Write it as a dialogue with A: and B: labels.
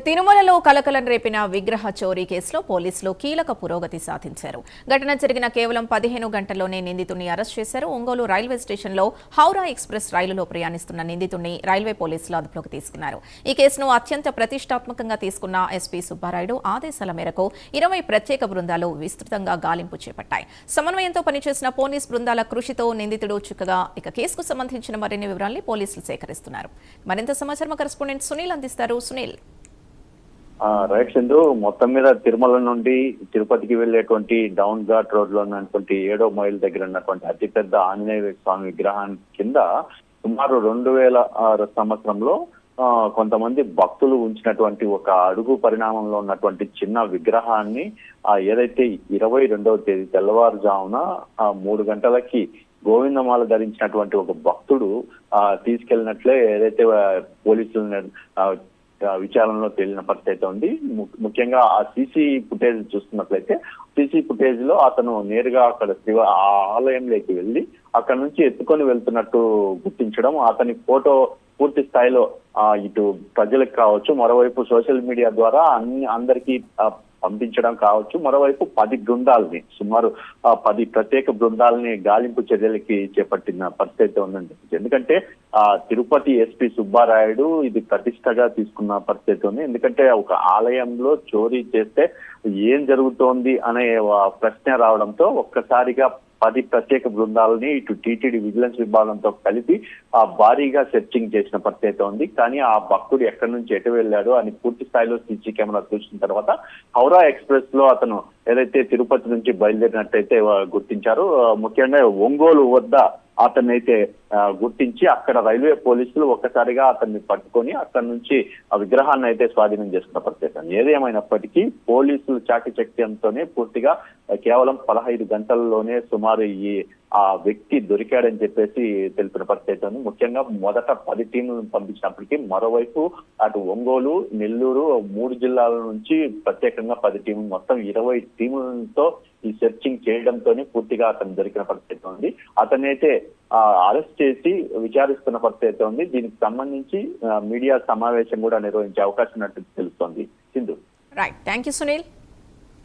A: తిరుమలలో కలకలం రేపిన విగ్రహ చోరీ కేసులో పోలీసులు కీలక పురోగతి సాధించారు. ఘటన జరిగిన కేవలం 15 గంటల్లోనే నిందితుడిని అరెస్ట్ చేశారు. ఒంగోలు రైల్వే స్టేషన్లో హౌరా ఎక్స్ప్రెస్ రైలులో ప్రయాణిస్తున్న నిందితుడిని రైల్వే పోలీసులు అదుపులోకి తీసుకున్నారు. ఈ కేసును అత్యంత ప్రతిష్టాత్మకంగా తీసుకున్న ఎస్పీ సుబ్బారాయుడు ఆదేశాల మేరకు 20 ప్రత్యేక బృందాలు విస్తృతంగా గాలింపు చేపట్టాయి. సమన్వయంతో పనిచేసిన పోలీస్ బృందాల కృషితో నిందితుడు చిక్కగా కేసుకు సంబంధించిన మరిన్ని వివరాల్ని పోలీసులు సేకరిస్తున్నారు. మరింత సమాచారం కరెస్పాండెంట్ సునీల్ అందిస్తారు. సునీల్.
B: రైట్ సింధు, మొత్తం మీద తిరుమల నుండి తిరుపతికి వెళ్లేటువంటి డౌన్ ఘాట్ రోడ్ లో ఉన్నటువంటి 7వ మైల్ దగ్గర ఉన్నటువంటి అతిపెద్ద ఆంజనేయ స్వామి విగ్రహాన్ని కింద సుమారు 2000 సంవత్సరంలో కొంతమంది భక్తులు ఉంచినటువంటి ఒక అడుగు పరిణామంలో ఉన్నటువంటి చిన్న విగ్రహాన్ని ఏదైతే 22వ తేదీ తెల్లవారుజామున 3 గంటలకి గోవిందమాల ధరించినటువంటి ఒక భక్తుడు తీసుకెళ్లినట్లే ఏదైతే పోలీసులు విచారణలో తేలిన పరిస్థితి ఉంది. ముఖ్యంగా ఆ సీసీ ఫుటేజ్ చూస్తున్నట్లయితే సీసీ ఫుటేజ్ లో అతను నేరుగా అక్కడ శివ ఆలయంలోకి వెళ్లి అక్కడ నుంచి ఎత్తుకొని వెళ్తున్నట్టు గుర్తించడం, అతని ఫోటో పూర్తి స్థాయిలో ఇటు ప్రజలకు కావచ్చు, మరోవైపు సోషల్ మీడియా ద్వారా అందరికీ పంపించడం కావచ్చు, మరోవైపు 10 బృందాలని సుమారు 10 ప్రత్యేక బృందాలని గాలింపు చర్యలకి చేపట్టిన పరిస్థితి ఉందండి. ఎందుకంటే తిరుపతి ఎస్పీ సుబ్బారాయుడు ఇది ప్రతిష్టగా తీసుకున్న పరిస్థితి ఉంది. ఎందుకంటే ఒక ఆలయంలో చోరీ చేస్తే ఏం జరుగుతోంది అనే ప్రశ్న రావడంతో ఒక్కసారిగా 10 ప్రత్యేక బృందాలని ఇటు టీటీడీ విజిలెన్స్ విభాగంతో కలిపి భారీగా సెర్చింగ్ చేసిన పరిస్థితి ఉంది. కానీ ఆ భక్తుడు ఎక్కడి నుంచి ఎటు వెళ్ళాడు అని పూర్తి స్థాయిలో సీసీ కెమెరా చూసిన తర్వాత హౌరా ఎక్స్ప్రెస్ లో అతను ఏదైతే తిరుపతి నుంచి బయలుదేరినట్టయితే గుర్తించారు. ముఖ్యంగా ఒంగోలు వద్ద అతన్నైతే గుర్తించి అక్కడ రైల్వే పోలీసులు ఒక్కసారిగా అతన్ని పట్టుకొని అక్కడి నుంచి ఆ విగ్రహాన్ని అయితే స్వాధీనం చేసుకున్న పరిస్థితి. ఏదేమైనప్పటికీ పోలీసులు చాకచక్యంతోనే పూర్తిగా కేవలం 15 గంటల్లోనే సుమారు ఆ వ్యక్తి దొరికాడని చెప్పేసి తెలిపిన పరిస్థితి ఉంది. ముఖ్యంగా మొదట 10 టీంలను పంపించినప్పటికీ మరోవైపు అటు ఒంగోలు, నెల్లూరు 3 జిల్లాల నుంచి ప్రత్యేకంగా 10 టీంలు, మొత్తం 20 టీములతో ఈ సెర్చింగ్ చేయడంతోనే పూర్తిగా అతను దొరికిన పరిస్థితి ఉంది. అతనైతే అరెస్ట్ చేసి విచారిస్తున్న పరిస్థితి ఉంది. దీనికి సంబంధించి మీడియా సమావేశం కూడా నిర్వహించే అవకాశం ఉన్నట్టు తెలుస్తోంది. Sindhu.
A: Right, thank you Sunil.